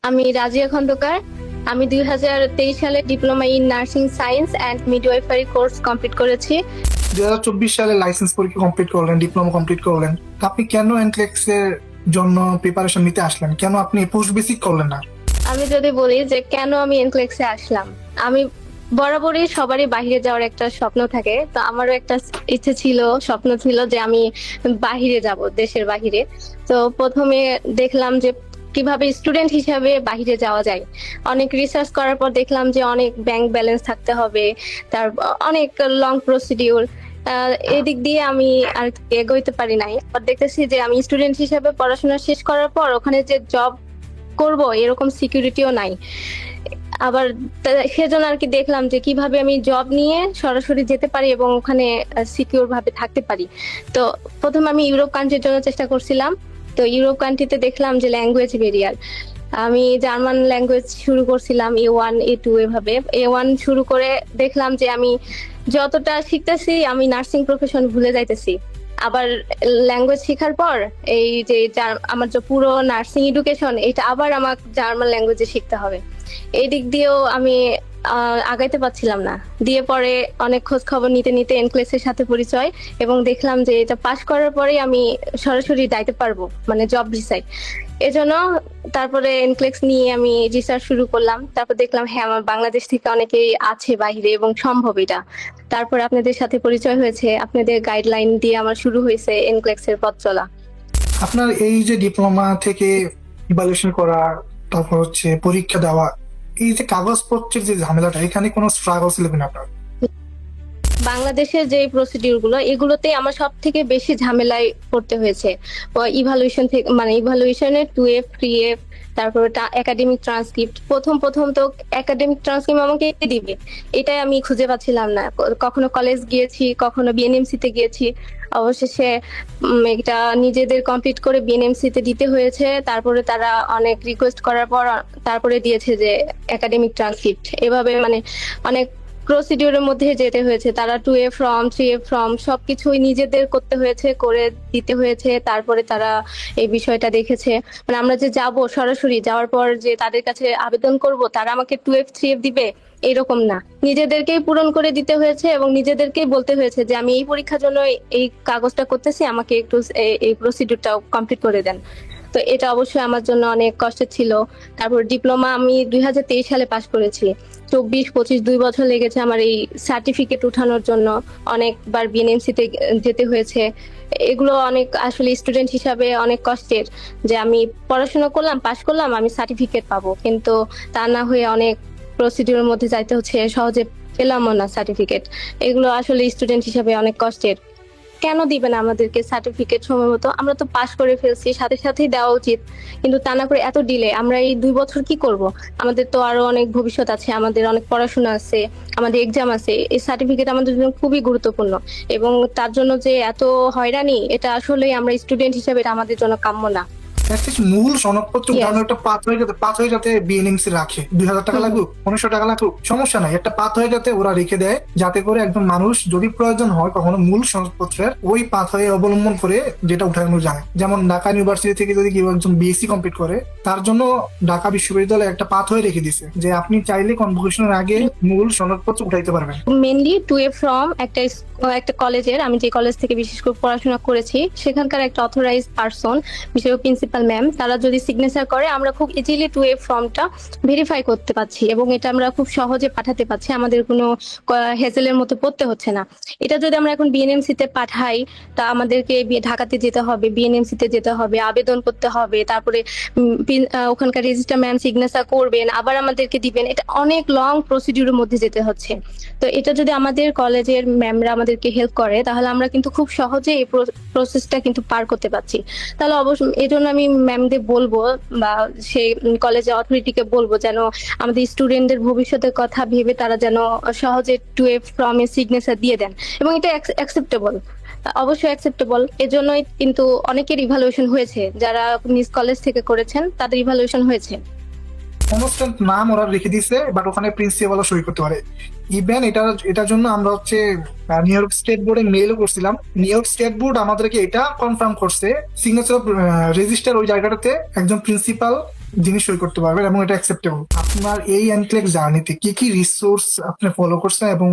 আমি রাজিয়া খন্দকার। আমি 2023 সালে diploma in nursing science and midwifery course complete করেছি। 2024 সালে লাইসেন্স পরীক্ষা কমপ্লিট করলেন, ডিপ্লোমা কমপ্লিট করলেন। তো আপনি কেন এনক্লেক্স এর জন্য প্রিপারেশন নিতে আসলেন? কেন আপনি পোস্ট বেসিক করলেন না? আমি যদি বলি যে কেন আমি এনক্লেক্সে আসলাম, আমি বরাবরই সবারই বাইরে যাওয়ার একটা স্বপ্ন থাকে, তো আমারও একটা ইচ্ছে ছিল, স্বপ্ন ছিল যে আমি বাহিরে যাব, দেশের বাহিরে। তো প্রথমে দেখলাম যে কিভাবে স্টুডেন্ট হিসাবে বাহিরে যাওয়া যায়। অনেক রিসার্চ করার পর দেখলাম যে অনেক ব্যাংক ব্যালেন্স থাকতে হবে, তার অনেক লং প্রসিডিউর। এদিক দিয়ে আমি আর কি এগোইতে পারি নাই। আর দেখতেছি যে আমি স্টুডেন্ট হিসেবে পড়াশোনা শেষ করার পর ওখানে যে জব করব এরকম সিকিউরিটিও নাই। আবার সেজন্য আর কি দেখলাম যে কিভাবে আমি জব নিয়ে সরাসরি যেতে পারি এবং ওখানে সিকিউর ভাবে থাকতে পারি। তো প্রথমে আমি ইউরোপ কান্ট্রির জন্য চেষ্টা করছিলাম। তো ইউরোপ কান্ট্রিতে দেখলাম যে ল্যাঙ্গুয়েজ ব্যারিয়ার। আমি জার্মান ল্যাঙ্গুয়েজ শুরু করছিলাম, A1 A2 এভাবে। A1 শুরু করে দেখলাম যে আমি যতটা শিখতেছি আমি নার্সিং প্রফেশন ভুলে যাইতেছি। আবার ল্যাঙ্গুয়েজ শেখার পর এই যে আমার যে পুরো নার্সিং এডুকেশন এটা আবার আমার জার্মান ল্যাঙ্গুয়েজে শিখতে হবে। এই দিক দিয়েও আমি আগাইতে পারছিলাম না। দিয়ে পরে অনেক খোঁজ খবর নিতে নিতে এনক্লেক্সের সাথে পরিচয়, এবং দেখলাম যে এটা পাশ করার পরেই আমি সরাসরি যাইতে পারবো, মানে জব ভিসায়। এজন্য তারপরে এনক্লেক্স নিয়ে আমি রিসার্চ শুরু করলাম। তারপর দেখলাম হ্যাঁ, আমার বাংলাদেশ থেকে অনেকেই আছে বাইরে এবং সম্ভব এটা। তারপর আপনাদের সাথে পরিচয় হয়েছে, আপনাদের গাইডলাইন দিয়ে আমার শুরু হয়েছে এনক্লেক্স এর পথ চলা। আপনার এই যে ডিপ্লোমা থেকে ইভালুয়েশন করা, তারপর হচ্ছে পরীক্ষা দেওয়া, এই যে কাগজপত্রের যে ঝামেলাটা, এখানে কোনো স্ট্রাগল ছিল কিনা আপনার? বাংলাদেশের যে প্রসিডিউর গুলো এগুলোতে আমার সব থেকে বেশি ঝামেলায় পড়তে হয়েছে। ইভালুয়েশন থেকে, মানে ইভালুয়েশনের 2F 3F, তারপরে একাডেমিক ট্রান্সক্রিপ্ট। প্রথম প্রথম তো একাডেমিক ট্রান্সক্রিপ্ট আমাকে কে দিবে এটাই আমি খুঁজে পাচ্ছিলাম না। কখনো কলেজ গিয়েছি, কখনো বিএনএমসি তে গিয়েছি। অবশেষে এটা নিজেদের কমপ্লিট করে বিএনএমসি তে দিতে হয়েছে। তারপরে তারা অনেক রিকোয়েস্ট করার পর তারপরে দিয়েছে যে একাডেমিক ট্রান্সক্রিপ্ট। এভাবে মানে অনেক প্রসিডিউরের মধ্যে যেতে হয়েছে। তারা 2A ফর্ম 3A ফর্ম সবকিছুই নিজেদের করতে হয়েছে, করে দিতে হয়েছে। তারপরে তারা এই বিষয়টা দেখেছে, মানে আমরা যে যাব সরাসরি যাওয়ার পর যে তাদের কাছে আবেদন করব তারা আমাকে 2F 3F দিবে এরকম না, নিজেদেরকেই পূরণ করে দিতে হয়েছে এবং নিজেদেরকেই বলতে হয়েছে যে আমি এই পরীক্ষার জন্য এই কাগজটা করতেছি, আমাকে একটু এই প্রসিডিউরটা কমপ্লিট করে দেন। তো এটা অবশ্যই আমার জন্য অনেক কষ্টের ছিল। তারপর ডিপ্লোমা আমি 2023 সালে পাশ করেছি। 24 25 2 বছর লেগেছে আমার এই সার্টিফিকেট উঠানোর জন্য। অনেকবার বিএনএমসি তে যেতে হয়েছে। এগুলো অনেক আসলে স্টুডেন্ট হিসাবে অনেক কষ্টের, যে আমি পড়াশোনা করলাম, পাশ করলাম, আমি সার্টিফিকেট পাবো, কিন্তু তা না হয়ে অনেক প্রসিডিউরের মধ্যে যাইতে হচ্ছে, সহজে পেলামও না সার্টিফিকেট। এগুলো আসলে স্টুডেন্ট হিসাবে অনেক কষ্টের। কেন দিবে না আমাদেরকে সার্টিফিকেট সময় মতো? আমরা তো পাশ করে ফেলছি, সাথে সাথেই দেওয়া উচিত। কিন্তু তা না করে এত ডিলে, আমরা এই 2 বছর কি করব? আমাদের তো আরো অনেক ভবিষ্যৎ আছে, আমাদের অনেক পড়াশোনা আছে, আমাদের এক্সাম আছে। এই সার্টিফিকেট আমাদের জন্য খুবই গুরুত্বপূর্ণ, এবং তার জন্য যে এত হয়রানি, এটা আসলে আমরা স্টুডেন্ট হিসেবে এটা আমাদের জন্য কাম্য না। অ্যাটলিস্ট মূল সনদপত্র Yes. উঠানো একটা পাথ হয়ে যাতে বিএনএমসি রাখে, 2000 টাকা লাগুক, 1900 টাকা লাগুক, সমস্যা নাই, একটা পাথ হয়ে যাতে ওরা রেখে দেয়, যাতে করে একজন মানুষ যদি প্রয়োজন হয় কখনো মূল সনদপত্রের ওই পাথ হয়ে অবলম্বন করে যেটা উঠানো যায়। যেমন ঢাকা ইউনিভার্সিটি থেকে যদি কেউ একজন বিএসসি কমপ্লিট করে, তার জন্য ঢাকা বিশ্ববিদ্যালয় একটা পাথ হয়ে রেখে দিছে যে আপনি চাইলে কনভোকেশনের আগে মূল সনদপত্র উঠাইতে পারবেন। মেনলি 2A ফ্রম একটা কলেজের, আমি যে কলেজ থেকে বিশেষ করে পড়াশোনা করেছি সেখানকার একটা অথরাইজ পারসন, বিশেষ করে প্রিন্সিপাল ম্যাম, তারা যদি সিগনেচার করে আমরা খুব ইজিলি 2A ফর্মটা ভেরিফাই করতে পারছি, এবং এটা আমরা খুব সহজে পাঠাতে পারছি, আমাদের কোনো হেজেলের মতো পড়তে হচ্ছে না। এটা যদি আমরা এখন বিএনএমসি তে পাঠাই, তা আমাদেরকে ঢাকাতে যেতে হবে, বিএনএমসি তে যেতে হবে, আবেদন করতে হবে, তারপরে ওখানকার রেজিস্ট্রার ম্যাম সিগনেচার করবেন, আবার আমাদেরকে দিবেন। এটা অনেক লং প্রসিডিউরের মধ্যে যেতে হচ্ছে। তো এটা যদি আমাদের কলেজের ম্যামরা আমাদেরকে হেল্প করে তাহলে আমরা কিন্তু খুব সহজে এই প্রসেসটা কিন্তু পার করতে পারছি। তাহলে অবশ্যই এই জন্য আমি ম্যামদের বলবো, বা সেই কলেজের অথরিটিকে বলবো, যেন আমাদের স্টুডেন্টদের ভবিষ্যতের কথা ভেবে তারা যেন সহজে 2A ফর্মে সিগনেচার দিয়ে দেন, এবং এটা অ্যাকসেপ্টেবল, অবশ্যই অ্যাকসেপ্টেবল। এজন্যই কিন্তু অনেকের ইভালুয়েশন হয়েছে, যারা নিজ কলেজ থেকে করেছেন তাদের ইভালুয়েশন হয়েছে। কনস্ট্যান্ট নাম ওরা রেখে দিছে, বাট ওখানে প্রিন্সিপালও সই করতে পারে। ইভেন এটার জন্য আমরা হচ্ছে নিউ ইয়র্ক স্টেট বোর্ডে মেইলও করছিলাম। নিউ ইয়র্ক স্টেট বোর্ড আমাদেরকে এটা কনফার্ম করছে, সিগনেচার রেজিস্টার ওই জায়গাটাতে একজন প্রিন্সিপাল জিনিস সই করতে পারবেন এবং এটা অ্যাকসেপ্টেবল। আপনার এই এনক্লেক্স জার্নিতে কি কি রিসোর্স আপনি ফলো করছেন এবং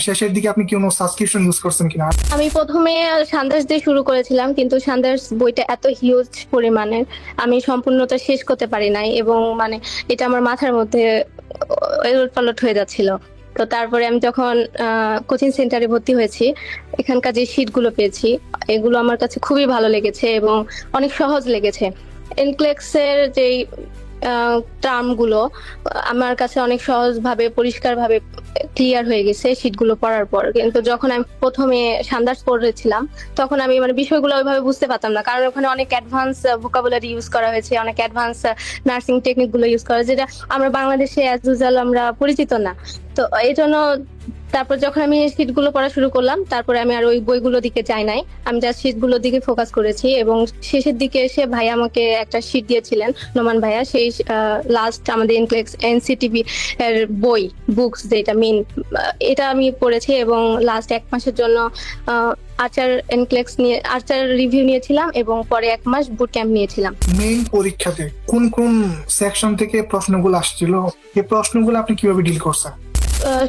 শেষের দিকে আপনি কি কোনো সাবস্ক্রিপশন ইউজ করছেন কিনা? আমি প্রথমে সান্দার্স দিয়ে শুরু করেছিলাম, কিন্তু সান্দার্স বইটা এত হিউজ পরিমাণের, আমি সম্পূর্ণটা শেষ করতে পারি নাই, এবং মানে এটা আমার মাথার মধ্যে এলোটপালট হয়ে যাচ্ছিল। তো তারপরে আমি যখন কোচিং সেন্টারে ভর্তি হয়েছি, এখানকার যে শীটগুলো পেয়েছি, এগুলো আমার কাছে খুবই ভালো লেগেছে এবং অনেক সহজ লেগেছে। এনক্লেক্সের যেই টার্মগুলো আমার কাছে অনেক সহজভাবে পরিষ্কারভাবে ক্লিয়ার হয়ে গেছে শীটগুলো পড়ার পর। কিন্তু যখন আমি প্রথমে সান্দার্স পড়েছিলাম, তখন আমি মানে বিষয়গুলো ওইভাবে বুঝতে পারতাম না, কারণ ওখানে অনেক অ্যাডভান্স ভোকাবুলারি ইউজ করা হয়েছে, অনেক অ্যাডভান্স নার্সিং টেকনিক গুলো ইউজ করা, যেটা আমরা বাংলাদেশে অ্যাজ ইউজুয়াল আমরা পরিচিত না। তো এই জন্য তারপর যখন আমি শীট গুলো পড়া শুরু করলাম, তারপরে আমি আর ওই বইগুলোর দিকে যাই নাই, আমি জাস্ট শীট গুলোর দিকে ফোকাস করেছি। এবং শেষের দিকে এসে ভাই আমাকে একটা শীট দিয়েছিলেন, নোমান ভাইয়া, সেই লাস্ট আমাদের ইনক্লেক্স এনসিটিভি এর বই বুকস যেটা মেইন, এটা আমি পড়েছি এবং লাস্ট 1 মাসের জন্য আর্চার এনক্লেক্স নিয়ে আর্চার রিভিউ নিয়েছিলাম এবং পরে 1 মাস বুট ক্যাম্প নিয়েছিলাম। মেইন পরীক্ষাতে কোন কোন সেকশন থেকে প্রশ্নগুলো আসছিল, এই প্রশ্নগুলো আপনি কিভাবে ডিল করছেন?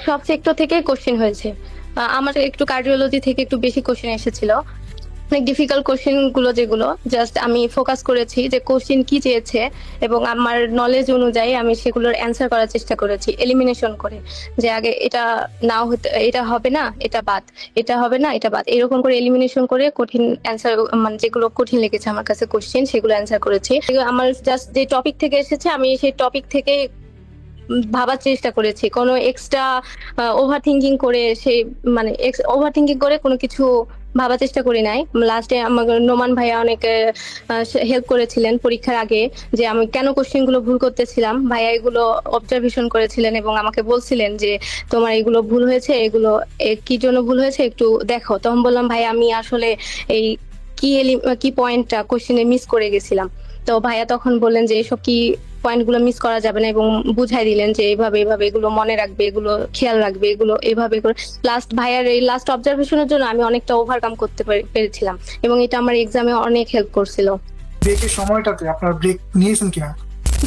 সব সেক্টর থেকে কোশ্চেন হয়েছে। আমার একটু কার্ডিওলজি থেকে একটু বেশি কোশ্চেন এসেছিল, অনেক ডিফিকাল্ট কোশ্চেন গুলো, যেগুলো জাস্ট আমি ফোকাস করেছি যে কোশ্চেন কি চেয়েছে এবং আমার নলেজ অনুযায়ী আমি সেগুলোর অ্যান্সার করার চেষ্টা করেছি এলিমিনেশন করে, যে আগে এটা নাও হতে, এটা হবে না, এটা বাদ, এটা হবে না, এটা বাদ, এরকম করে এলিমিনেশন করে কঠিন অ্যান্সার, মানে যেগুলো কঠিন লেগেছে আমার কাছে কোশ্চেন, সেগুলো অ্যান্সার করেছি। আমার জাস্ট যে টপিক থেকে এসেছে আমি সেই টপিক থেকে ভাবার চেষ্টা করেছি, কোনো এক্সট্রা ওভার থিঙ্কিং করে সেই মানে ওভার থিঙ্কিং করে কোনো কিছু ভাবার চেষ্টা করি নাই। লাস্টে আমার নোমান ভাইয়া অনেক হেল্প করেছিলেন পরীক্ষার আগে, যে আমি কেন কোশ্চেন গুলো ভুল করতেছিলাম, ভাইয়া এগুলো অবজারভেশন করেছিলেন এবং আমাকে বলছিলেন যে তোমার এগুলো ভুল হয়েছে, এগুলো কি জন্য ভুল হয়েছে একটু দেখো। তখন বললাম ভাই আমি আসলে এই কি পয়েন্টটা কোশ্চেনে মিস করে গেছিলাম। তো ভাইয়া তখন বললেন যে এসব কি পয়েন্ট গুলো মিস করা যাবে না, এবং বুঝাই দিলেন যে এইভাবে এইভাবে এগুলো মনে রাখবে, এগুলো খেয়াল রাখবে, এগুলো এইভাবে করে। লাস্ট ভাইয়ার এই লাস্ট অবজারভেশনের জন্য আমি অনেকটা ওভারকাম করতে পেরেছিলাম এবং এটা আমার এক্সামে অনেক হেল্প করছিল। ব্রেকের সময়টাতে আপনার ব্রেক নিয়েছেন কিনা?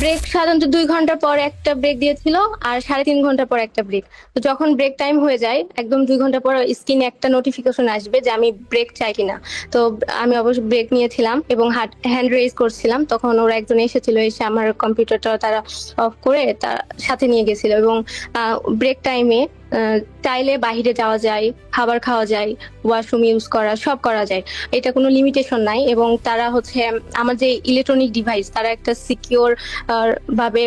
ব্রেক সাধারণত 2 ঘন্টা পর একটা ব্রেক দিয়েছিল আর 3.5 ঘন্টা পর একটা ব্রেক। তো যখন ব্রেক টাইম হয়ে যায় একদম 2 ঘন্টা পর স্ক্রিনে একটা নোটিফিকেশন আসবে যে আমি ব্রেক চাই কিনা। তো আমি অবশ্যই ব্রেক নিয়েছিলাম এবং হ্যান্ড রেজ করছিলাম, তখন ওরা একজন এসেছিল, এসে আমার কম্পিউটারটা তারা অফ করে তার সাথে নিয়ে গেছিল। এবং ব্রেক টাইমে চাইলে বাইরে যাওয়া যায়, খাবার খাওয়া যায়, ওয়াশরুম ইউজ করা, সব করা যায়, এটা কোনো লিমিটেশন নাই। এবং তারা হচ্ছে আমার যে ইলেকট্রনিক ডিভাইস, তারা একটা সিকিউর ভাবে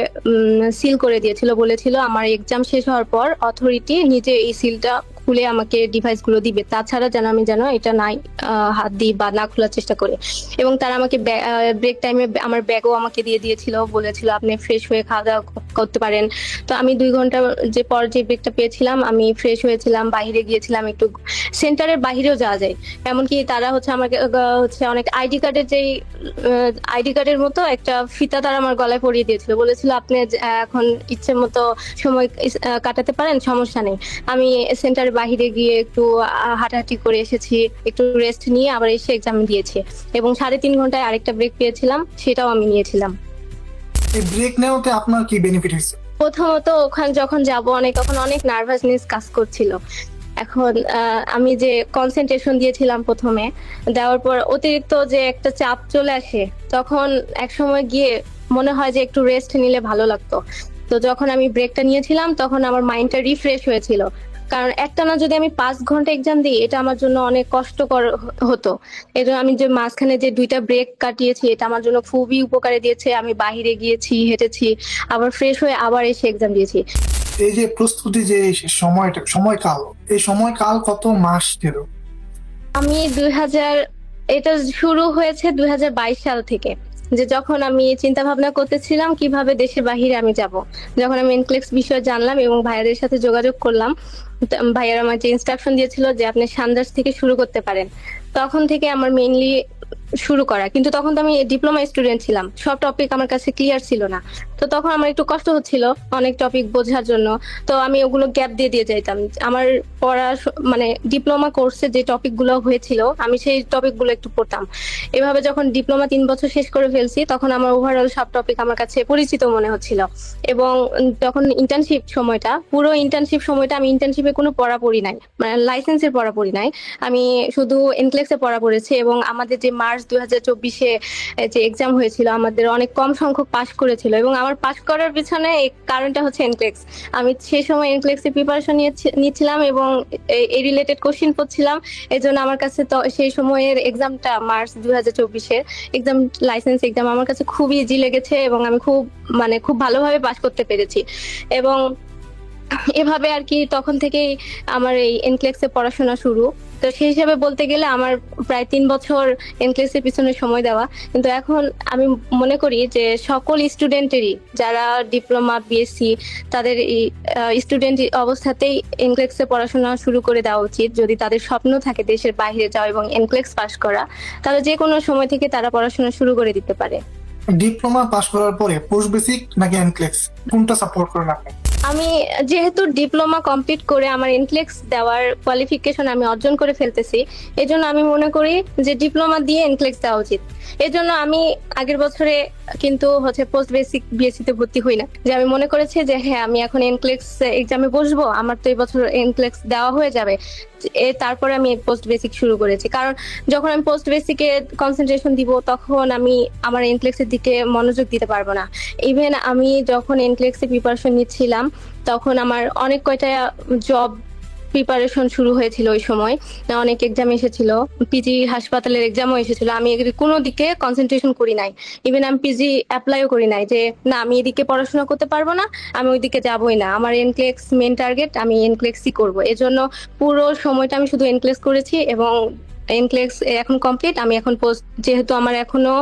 সিল করে দিয়েছিল, বলেছিল আমার এক্সাম শেষ হওয়ার পর অথরিটি নিজে এই সিলটা খুলে আমাকে ডিভাইস গুলো দিবে, তাছাড়া যেন আমি এটা নাই হাত দিই বা না খোলার চেষ্টা করে। এবং তারা আমাকে ব্রেক টাইমে আমার ব্যাগও আমাকে দিয়ে দিয়েছিল, বলেছিল আপনি ফ্রেশ হয়ে খাওয়া দাওয়া করতে পারেন। তো আমি 2 ঘন্টা যে পর যে ব্রেকটা পেয়েছিলাম আমি ফ্রেশ হয়েছিলাম, বাইরে গিয়েছিলাম, একটু সেন্টারের বাইরেও যাওয়া যায়। এমনকি তারা হচ্ছে আমাকে হচ্ছে অনেক আইডি কার্ডের মতো একটা ফিতা তারা আমার গলায় পরিয়ে দিয়েছিল, বলেছিল আপনি এখন ইচ্ছে মতো সময় কাটাতে পারেন, সমস্যা নেই। আমি সেন্টারের বাইরে গিয়ে একটু হাঁটাহাঁটি করে এসেছি, একটু রেস্ট নিয়ে আবার এসে এক্সাম দিয়েছি এবং 3.5 ঘন্টায় আরেকটা ব্রেক পেয়েছিলাম, সেটাও আমি নিয়েছিলাম। এই ব্রেক নেওয়াতে আপনার কি বেনিফিট হয়েছে? প্রথমত ওখানে যখন যাব তখন অনেক নার্ভাসনেস কাজ করছিল। এখন আমি যে কনসেন্ট্রেশন দিয়েছিলাম প্রথমে, দেওয়ার পর অতিরিক্ত যে একটা চাপ চলে আসে, তখন এক সময় গিয়ে মনে হয় যে একটু রেস্ট নিলে ভালো লাগতো। তো যখন আমি ব্রেকটা নিয়েছিলাম তখন আমার মাইন্ডটা রিফ্রেশ হয়েছিল, কারণ একটানা যদি আমি 5 ঘন্টা এক্সাম দিই এটা আমার জন্য অনেক কষ্টকর হতো। এই জন্য আমি যে মাঝখানে যে 2টা ব্রেক কাটিয়েছি এটা আমার জন্য খুবই উপকারে দিয়েছে। আমি বাহিরে গিয়েছি, হেঁটেছি, আবার ফ্রেশ হয়ে আবার এসে এক্সাম দিয়েছি। এই যে প্রস্তুতি যে সময়কাল, এই সময়কাল কত মাস ছিল? আমি এটা শুরু হয়েছে 2022 সাল থেকে, যে যখন আমি চিন্তা ভাবনা করতেছিলাম কিভাবে দেশের বাহিরে আমি যাব। যখন আমি এনক্লেক্স বিষয়ে জানলাম এবং ভাইয়াদের সাথে যোগাযোগ করলাম, ভাইয়ারা আমাকে ইনস্ট্রাকশন দিয়েছিল যে আপনি সান্দার্স থেকে শুরু করতে পারেন। তখন থেকে আমার মেইনলি শুরু করা, কিন্তু তখন তো আমি ডিপ্লোমা স্টুডেন্ট ছিলাম, সব টপিক আমার কাছে ক্লিয়ার ছিল না। তো তখন আমার একটু কষ্ট হচ্ছিল অনেক টপিক বোঝার জন্য। তো আমি ওগুলো গ্যাপ দিয়ে দিয়ে যাইতাম। আমার মানে ডিপ্লোমা কোর্সে যে টপিক গুলো হয়েছিল আমি সেই টপিক গুলো একটু পড়তাম। এভাবে যখন ডিপ্লোমা 3 বছর শেষ করে ফেলছি তখন আমার ওভারঅল সব টপিক আমার কাছে পরিচিত মনে হচ্ছিল। এবং তখন ইন্টার্নশিপ সময়টা, পুরো ইন্টার্নশিপ সময়টা আমি ইন্টার্নশিপে কোনো পড়া পড়ি নাই, মানে লাইসেন্সের পড়া পড়ি নাই। আমি শুধু এনক্লেক্সে পড়া পড়েছি। এবং আমাদের যে মার্চ 2024-এ যে এক্সাম হয়েছিল আমাদের অনেক কম সংখ্যক পাশ করেছিল, এবং আমার পাশ করার পিছনে এই কারণটা হচ্ছে এনক্লেক্স। আমি সেই সময় এনক্লেক্সের প্রিপারেশন নিচ্ছিলাম এবং এই রিলেটেড কোশ্চিন পড়ছিলাম। এই জন্য আমার কাছে তো সেই সময়ের এক্সামটা, মার্চ 2024-এর এক্সাম, লাইসেন্স এক্সাম আমার কাছে খুব ইজি লেগেছে এবং আমি খুব ভালোভাবে পাশ করতে পেরেছি। এবং এভাবে আর কি তখন থেকেই আমার এই এনক্লেক্সে পড়াশোনা শুরু। তো সেই হিসাবে বলতে গেলে আমার প্রায় 3 বছর এনক্লেক্সের পিছনে সময় দেওয়া। কিন্তু এখন আমি মনে করি যে সকল স্টুডেন্টেরই, যারা ডিপ্লোমা বিএসসি, তাদের এই স্টুডেন্ট অবস্থাতেই এনক্লেক্সে পড়াশোনা শুরু করে দেওয়া উচিত। যদি তাদের স্বপ্ন থাকে দেশের বাইরে যাওয়া এবং এনক্লেক্স পাশ করা, তাহলে যে কোনো সময় থেকে তারা পড়াশোনা শুরু করে দিতে পারে। ডিপ্লোমা পাশ করার পরে পোস্ট বেসিক নাকি এনক্লেক্স, কোনটা সাপোর্ট করেন আপনি? আমি যেহেতু ডিপ্লোমা কমপ্লিট করে আমার এনক্লেক্স দেওয়ার কোয়ালিফিকেশন আমি অর্জন করে ফেলতেছি, এজন্য আমি মনে করি যে ডিপ্লোমা দিয়ে এনক্লেক্স দেওয়া উচিত। এজন্য আমি আগের বছরে কিন্তু হচ্ছে পোস্ট বেসিক বিএসসি তে ভর্তি হই না, যে আমি মনে করেছি যে হ্যাঁ আমি এখন এনক্লেক্স এক্সামে বসবো, আমার তো এই বছর এনক্লেক্স দেওয়া হয়ে যাবে। তারপরে আমি পোস্ট বেসিক শুরু করেছি, কারণ যখন আমি পোস্ট বেসিকে কনসেন্ট্রেশন দিব তখন আমি আমার এনক্লেক্সের দিকে মনোযোগ দিতে পারবো না। ইভেন আমি যখন এনক্লেক্সে প্রিপারেশন নিচ্ছিলাম তখন আমার অনেক কয়টা জব প্রিপারেশন শুরু হয়েছিল। ওই সময় অনেক এক্সাম এসেছিল, পিজি হাসপাতালের এক্সামও এসেছিল। আমি কোনো দিকে কনসেন্ট্রেশন করি নাই, ইভেন আমি পিজি অ্যাপ্লাইও করি নাই, যে না আমি এদিকে পড়াশোনা করতে পারবো না, আমি ওইদিকে যাবোই না, আমার এনক্লেক্স মেন টার্গেট, আমি এনক্লেক্সই করবো। এজন্য পুরো সময়টা আমি শুধু এনক্লেক্স করেছি এবং এনক্লেক্স এখন কমপ্লিট। আমি এখন পোস্ট, যেহেতু আমার এখনো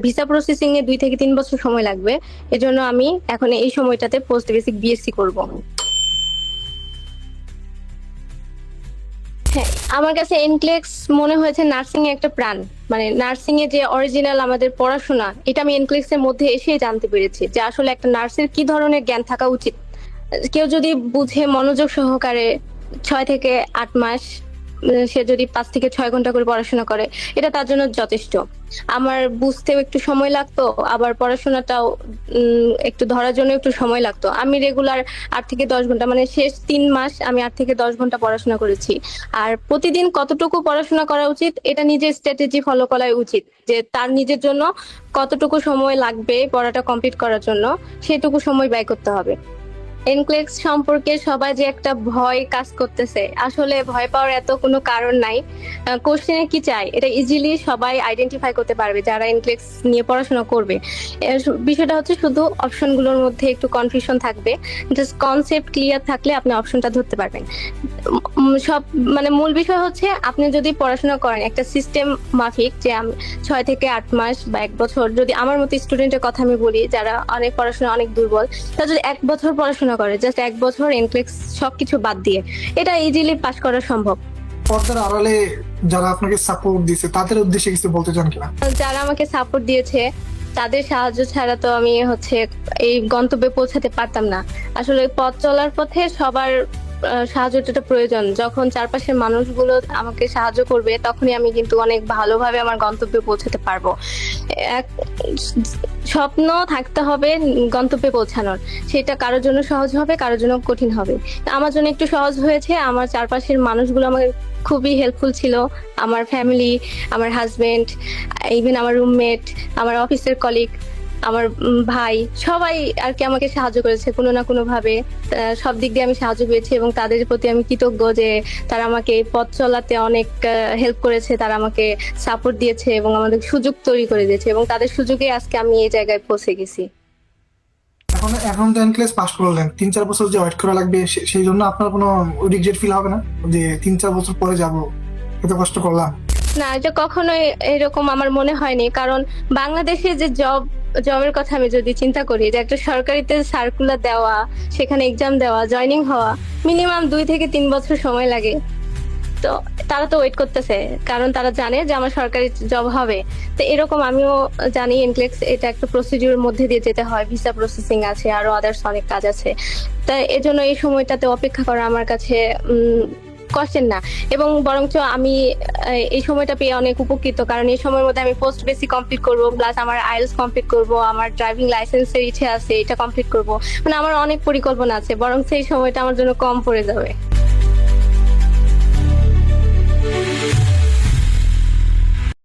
ভিসা প্রসেসিং এ 2 থেকে 3 বছর সময় লাগবে, এজন্য আমি এখন এই সময়টাতে পোস্ট বেসিক বিএসসি করব। হ্যাঁ, আমার কাছে এনক্লেক্স মনে হয়েছে নার্সিং এ একটা প্রাণ। মানে নার্সিং এ যে অরিজিনাল আমাদের পড়াশোনা, এটা আমি এনক্লেক্স এর মধ্যে এসেই জানতে পেরেছি যে আসলে একটা নার্সের কি ধরনের জ্ঞান থাকা উচিত। কেউ যদি বুঝে মনোযোগ সহকারে 6 থেকে 8 মাস, সে যদি 5 থেকে 6 ঘন্টা করে পড়াশোনা করে, এটা তার জন্য যথেষ্ট। আমার বুঝতেও একটু সময় লাগতো, আবার পড়াশোনাটাও একটু ধরার জন্য একটু সময় লাগতো। আমি রেগুলার 8 থেকে 10 ঘন্টা, মানে শেষ 3 মাস আমি 8 থেকে 10 ঘন্টা পড়াশোনা করেছি। আর প্রতিদিন কতটুকু পড়াশোনা করা উচিত, এটা নিজের স্ট্র্যাটেজি ফলো করাই উচিত, যে তার নিজের জন্য কতটুকু সময় লাগবে পড়াটা কমপ্লিট করার জন্য, সেটুকু সময় ব্যয় করতে হবে। এনক্লেক্স সম্পর্কে সবাই যে একটা ভয় কাজ করতেছে, আসলে ভয় পাওয়ার এত কোনো কারণ নাই। কোশ্চেনে কি চাই এটা ইজিলি সবাই আইডেন্টিফাই করতে পারবে যারা এনক্লেক্স নিয়ে পড়াশোনা করবে। বিষয়টা হচ্ছে শুধু অপশনগুলোর মধ্যে একটু কনফিউশন থাকবে, জাস্ট কনসেপ্ট ক্লিয়ার থাকলে আপনি অপশনটা ধরতে পারবেন। সব মানে মূল বিষয় হচ্ছে আপনি যদি পড়াশোনা করেন একটা সিস্টেম মাফিক, যে 6 থেকে 8 মাস বা 1 বছর, যদি আমার মতো স্টুডেন্টের কথা আমি বলি যারা অনেক পড়াশোনা অনেক দুর্বল, তারা যদি 1 বছর পড়াশোনা করে, জাস্ট 1 বছর এনক্লেক্স সবকিছু বাদ দিয়ে, এটা ইজিলি পাস করা সম্ভব। পর্দার আড়ালে যারা আপনাকে সাপোর্ট দিয়েছে তাদের উদ্দেশ্যে কিছু বলতে চান কিনা? যারা আমাকে সাপোর্ট দিয়েছে তাদের সাহায্য ছাড়া তো আমি এই গন্তব্যে পৌঁছাতে পারতাম না। আসলে পথ চলার পথে সবার সাহায্যটা প্রয়োজন। যখন চারপাশের মানুষগুলো আমাকে সাহায্য করবে তখনই আমি কিন্তু অনেক ভালোভাবে আমার গন্তব্যে পৌঁছাতে পারবো। এক- স্বপ্ন থাকতে হবে গন্তব্যে পৌঁছানোর, সেটা কারোর জন্য সহজ হবে, কারোর জন্য কঠিন হবে। আমার জন্য একটু সহজ হয়েছে, আমার চারপাশের মানুষগুলো আমাকে খুবই হেল্পফুল ছিল। আমার ফ্যামিলি, আমার হাজবেন্ড, ইভেন আমার রুমমেট, আমার অফিসের কলিগ, আমার ভাই, সবাই আর কি আমাকে সাহায্য করেছে কোনো না কোনো ভাবে। সব দিক দিয়ে আমি সাহায্য পেয়েছি এবং তাদের প্রতি আমি কৃতজ্ঞ যে তারা আমাকে এই পথ চলাতে অনেক হেল্প করেছে, তারা আমাকে সাপোর্ট দিয়েছে এবং আমাদের সুযোগ তৈরি করে দিয়েছে, এবং তাদের সুযোগে আজকে আমি এই জায়গায় পৌঁছে গেছি। এখন এখন তো এনক্লেক্স পাস করলেন, 3-4 বছর যে ওয়েট করা লাগবে সেই জন্য আপনার কোনো রিগ্রেট ফিল হবে না যে 3-4 বছর পরে যাব, এত কষ্ট করলাম? না, এটা কখনোই এরকম আমার মনে হয়নি, কারণ বাংলাদেশে যে জবের কথা আমি যদি চিন্তা করি, যে একটা সরকারিতে সার্কুলার দেওয়া, সেখানে এক্সাম দেওয়া, জয়নিং হওয়া, মিনিমাম 2 থেকে 3 বছর সময় লাগে। তো তারা তো ওয়েট করতেছে, কারণ তারা জানে যে আমার সরকারি জব হবে। তো এরকম আমিও জানি ইনক্লেক্স এটা একটা প্রসিডিউরের মধ্যে দিয়ে যেতে হয়, ভিসা প্রসেসিং আছে, আরো আদার্স অনেক কাজ আছে। তাই এজন্য এই সময়টাতে অপেক্ষা করা আমার কাছে কষ্টের না, এবং বরঞ্চ আমি এই সময়টা পেয়ে অনেক উপকৃত, কারণ এই সময়ের মধ্যে আমি পোস্ট বেসিক কমপ্লিট করব, প্লাস আমার আইএলটিএস কমপ্লিট করব, আমার ড্রাইভিং লাইসেন্সের ইচ্ছে আছে এটা কমপ্লিট করব। মানে আমার অনেক পরিকল্পনা আছে, বরং সেই সময়টা আমার জন্য কম পড়ে যাবে।